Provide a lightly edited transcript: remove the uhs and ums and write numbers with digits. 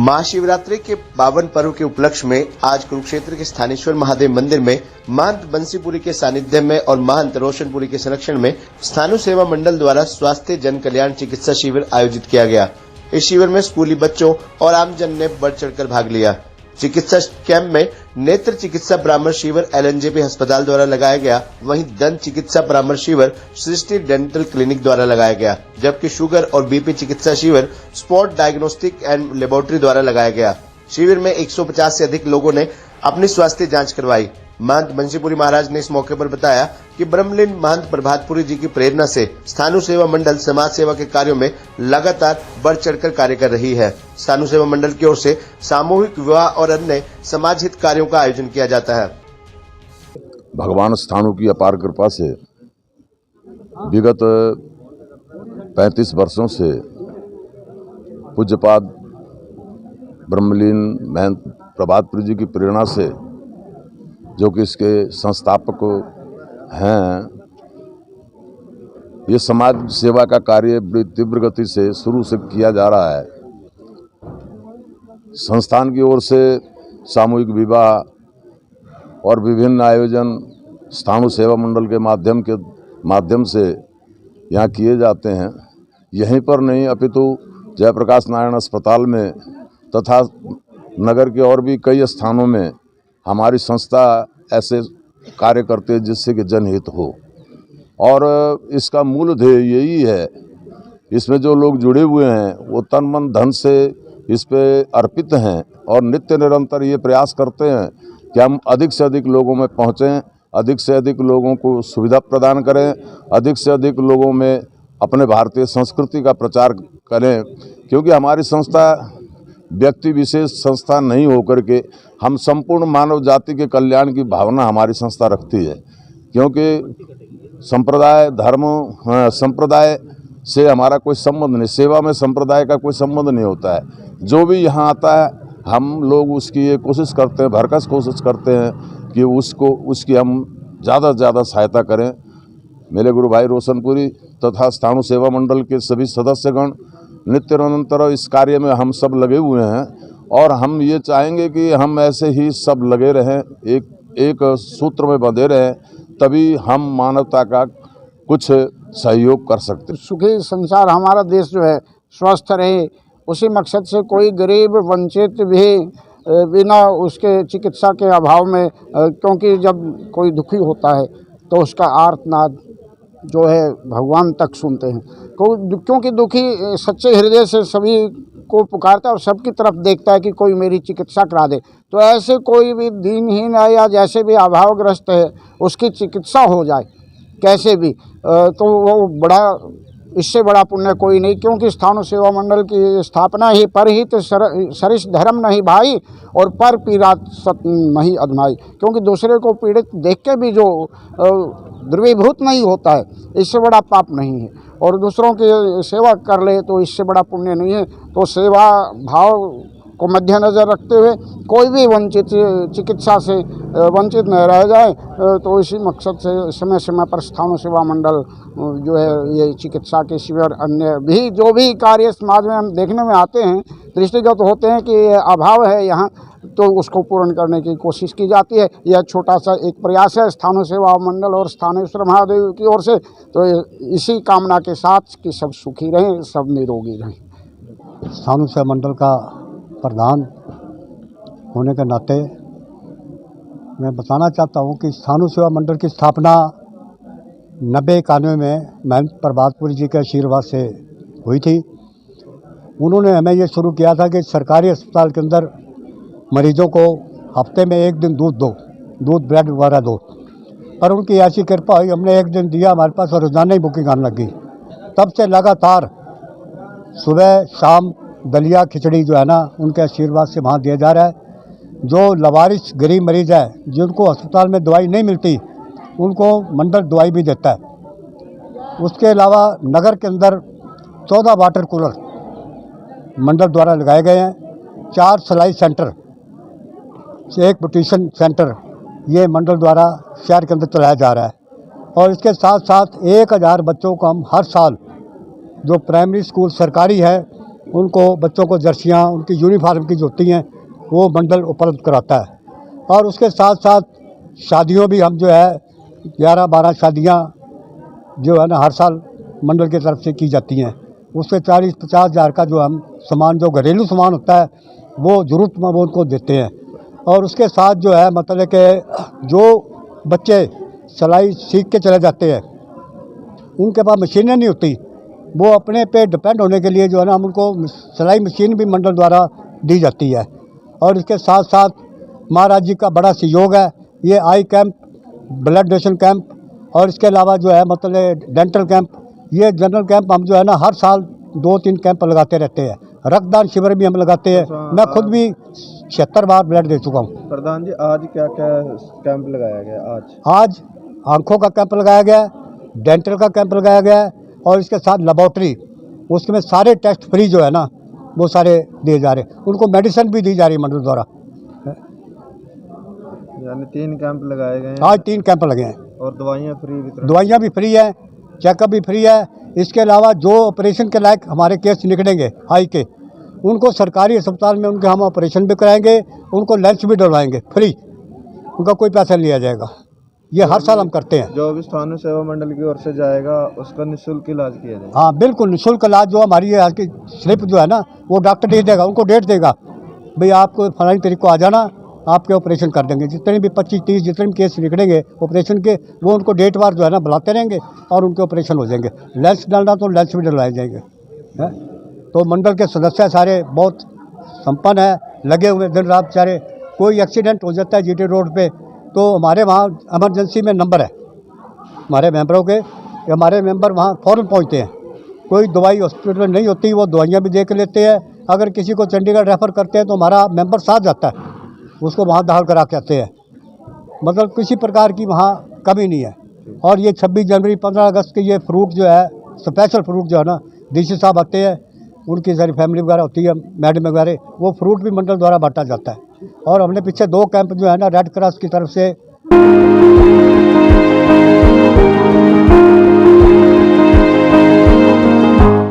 महाशिवरात्रि के पावन पर्व के उपलक्ष्य में आज कुरुक्षेत्र के स्थानेश्वर महादेव मंदिर में महंत बंसीपुरी के सानिध्य में और महंत रोशनपुरी के संरक्षण में स्थानु सेवा मंडल द्वारा स्वास्थ्य जन कल्याण चिकित्सा शिविर आयोजित किया गया। इस शिविर में स्कूली बच्चों और आमजन ने बढ़ चढ़कर भाग लिया। चिकित्सा कैंप में नेत्र चिकित्सा परामर्श शिविर एलएनजेपी अस्पताल द्वारा लगाया गया, वहीं दंत चिकित्सा परामर्श शिविर सृष्टि डेंटल क्लिनिक द्वारा लगाया गया, जबकि शुगर और बीपी चिकित्सा शिविर स्पॉट डायग्नोस्टिक एंड लेबोरेटरी द्वारा लगाया गया। शिविर में 150 से अधिक लोगों ने अपनी स्वास्थ्य जांच करवाई। महंत बंसीपुरी महाराज ने इस मौके पर बताया कि ब्रह्मलीन महंत प्रभातपुरी जी की प्रेरणा से स्थानु सेवा मंडल समाज सेवा के कार्यों में लगातार बढ़ चढ़कर कार्य कर रही है। स्थानु सेवा मंडल की ओर से सामूहिक विवाह और अन्य समाज हित कार्यों का आयोजन किया जाता है। भगवान स्थानु की अपार कृपा से विगत 35 वर्षों से पूज्यपाद ब्रह्मलीन महंत प्रभातपुरी जी की प्रेरणा से, जो कि इसके संस्थापक हैं, ये समाज सेवा का कार्य बड़ी तीव्र गति से शुरू से किया जा रहा है। संस्थान की ओर से सामूहिक विवाह और विभिन्न आयोजन स्थानु सेवा मंडल के माध्यम से यहाँ किए जाते हैं। यहीं पर नहीं अपितु जयप्रकाश नारायण अस्पताल में तथा नगर के और भी कई स्थानों में हमारी संस्था ऐसे कार्य करते हैं जिससे कि जनहित हो, और इसका मूल ध्येय यही है। इसमें जो लोग जुड़े हुए हैं वो तन मन धन से इस पे अर्पित हैं और नित्य निरंतर ये प्रयास करते हैं कि हम अधिक से अधिक लोगों में पहुँचें, अधिक से अधिक लोगों को सुविधा प्रदान करें, अधिक से अधिक लोगों में अपने भारतीय संस्कृति का प्रचार करें। क्योंकि हमारी संस्था व्यक्ति विशेष संस्था नहीं होकर के हम संपूर्ण मानव जाति के कल्याण की भावना हमारी संस्था रखती है। क्योंकि संप्रदाय धर्म संप्रदाय से हमारा कोई संबंध नहीं, सेवा में संप्रदाय का कोई संबंध नहीं होता है। जो भी यहाँ आता है हम लोग उसकी ये कोशिश करते हैं, भरकस कोशिश करते हैं कि उसकी हम ज़्यादा से ज़्यादा सहायता करें। मेरे गुरु भाई रोशनपुरी तथा स्थानु सेवा मंडल के सभी सदस्यगण नित्य निरंतर इस कार्य में हम सब लगे हुए हैं, और हम ये चाहेंगे कि हम ऐसे ही सब लगे रहें, एक सूत्र में बंधे रहें, तभी हम मानवता का कुछ सहयोग कर सकते हैं। सुखी संसार हमारा देश जो है स्वस्थ रहे, उसी मकसद से कोई गरीब वंचित भी बिना उसके चिकित्सा के अभाव में, क्योंकि जब कोई दुखी होता है तो उसका आर्तनाद जो है भगवान तक सुनते हैं। क्योंकि दुखी सच्चे हृदय से सभी को पुकारता है और सबकी तरफ देखता है कि कोई मेरी चिकित्सा करा दे। तो ऐसे कोई भी दीनहीन है या जैसे भी अभावग्रस्त है उसकी चिकित्सा हो जाए कैसे भी, तो वो इससे बड़ा पुण्य कोई नहीं। क्योंकि स्थानु सेवा मंडल की स्थापना ही परहित सरिस धर्म नहीं भाई और पर पीड़ा सत नहीं अधमाई। क्योंकि दूसरे को पीड़ित देख के भी जो द्रवीभूत नहीं होता है, इससे बड़ा पाप नहीं है। और दूसरों की सेवा कर ले तो इससे बड़ा पुण्य नहीं है। तो सेवा भाव को मद्देनजर रखते हुए कोई भी वंचित चिकित्सा से वंचित न रह जाए, तो इसी मकसद से समय समय पर स्थानु सेवा मंडल जो है ये चिकित्सा के शिविर अन्य भी जो भी कार्य समाज में हम देखने में आते हैं, दृष्टिगत होते हैं कि अभाव है यहाँ, तो उसको पूर्ण करने की कोशिश की जाती है। यह छोटा सा एक प्रयास है स्थानु सेवा मंडल और स्थानेश्वर महादेव की ओर से। तो इसी कामना के साथ कि सब सुखी रहें, सब निरोगी रहें। स्थानु सेवा मंडल का प्रधान होने के नाते मैं बताना चाहता हूँ कि स्थानु सेवा मंडल की स्थापना 90-91 में महंत प्रभातपुरी जी के आशीर्वाद से हुई थी। उन्होंने हमें ये शुरू किया था कि सरकारी अस्पताल के अंदर मरीजों को हफ्ते में एक दिन दूध ब्रेड वगैरह दो। पर उनकी ऐसी कृपा हुई, हमने एक दिन दिया, हमारे पास रोजाना ही बुकिंग आने लगी। तब से लगातार सुबह शाम दलिया खिचड़ी जो है ना, उनके आशीर्वाद से वहाँ दिया जा रहा है। जो लवारिस गरीब मरीज है जिनको अस्पताल में दवाई नहीं मिलती, उनको मंडल दवाई भी देता है। उसके अलावा नगर के अंदर 14 वाटर कूलर मंडल द्वारा लगाए गए हैं, 4 सिलाई सेंटर, 1 ब्यूटिशियन सेंटर ये मंडल द्वारा शहर के अंदर चलाया जा रहा है। और इसके साथ साथ 1000 बच्चों को हम हर साल, जो प्राइमरी स्कूल सरकारी है उनको बच्चों को जर्सियाँ उनकी यूनिफॉर्म की जो होती हैं वो मंडल उपलब्ध कराता है। और उसके साथ साथ शादियों भी हम जो है 11-12 शादियाँ जो है ना हर साल मंडल की तरफ से की जाती हैं। उससे 40-50 हज़ार का जो हम सामान जो घरेलू सामान होता है वो ज़रूरतमंद को देते हैं। और उसके साथ जो है मतलब कि जो बच्चे सिलाई सीख के चले जाते हैं उनके पास मशीनें नहीं होती, वो अपने पे डिपेंड होने के लिए जो है ना हम उनको सिलाई मशीन भी मंडल द्वारा दी जाती है। और इसके साथ साथ महाराज जी का बड़ा सहयोग है। ये आई कैंप, ब्लड डोनेशन कैंप और इसके अलावा जो है मतलब डेंटल कैंप, ये जनरल कैंप हम जो है ना हर साल 2-3 कैंप लगाते रहते हैं। रक्तदान शिविर भी हम लगाते हैं। मैं खुद भी 76 बार ब्लड दे चुका हूँ। प्रधान जी, आज क्या क्या कैंप लगाया गया? आज आंखों का कैंप लगाया गया, डेंटल का कैंप लगाया गया और इसके साथ लेबोरेटरी, उसमें सारे टेस्ट फ्री जो है ना वो सारे दिए जा रहे हैं। उनको मेडिसिन भी दी जा रही है मंडल द्वारा। यानी 3 कैंप लगाए गए हैं। आज 3 कैंप लगे हैं। और दवाइयाँ फ्री वितरण? दवाइयाँ भी फ्री है, चेकअप भी फ्री है। इसके अलावा जो ऑपरेशन के लायक हमारे केस निकलेंगे आई के, उनको सरकारी अस्पताल में उनके हम ऑपरेशन भी कराएंगे, उनको लेंस भी डलवाएंगे फ्री, उनका कोई पैसा नहीं लिया जाएगा। ये हर साल हम करते हैं। जो भी स्थानीय सेवा मंडल की ओर से जाएगा उसका निःशुल्क इलाज किया जाएगा? हाँ बिल्कुल निःशुल्क इलाज। जो हमारी आज की स्लिप जो है ना वो डॉक्टर दे देगा, उनको डेट देगा, भाई आपको फलानी तारीख को आ जाना, आपके ऑपरेशन कर देंगे। जितने भी 25-30 जितने भी केस निकलेंगे ऑपरेशन के, वो उनको डेट बार जो है ना बुलाते रहेंगे और उनके ऑपरेशन हो जाएंगे। लेंस डालना तो लेंस भी डलवाए जाएंगे। तो मंडल के सदस्य सारे बहुत संपन्न है, लगे हुए दिन रात बेचारे। कोई एक्सीडेंट हो जाता है जीटी रोड पे तो हमारे वहाँ इमरजेंसी में नंबर है हमारे मेंबरों के, हमारे मेंबर वहाँ फ़ौरन पहुँचते हैं। कोई दवाई हॉस्पिटल में नहीं होती, वो दवाइयाँ भी दे के लेते हैं। अगर किसी को चंडीगढ़ रेफ़र करते हैं तो हमारा मेंबर साथ जाता है, उसको वहाँ दाखिल करा के आते हैं। मतलब किसी प्रकार की वहाँ कमी नहीं है। और ये 26 जनवरी 15 अगस्त के ये फ्रूट जो है स्पेशल फ्रूट जो है ना डीसी साहब आते हैं, उनकी सारी फैमिली वगैरह होती है, मैडम वगैरह, वो फ्रूट भी मंडल द्वारा बांटा जाता है। और हमने पीछे 2 कैंप जो है ना रेड क्रॉस की तरफ से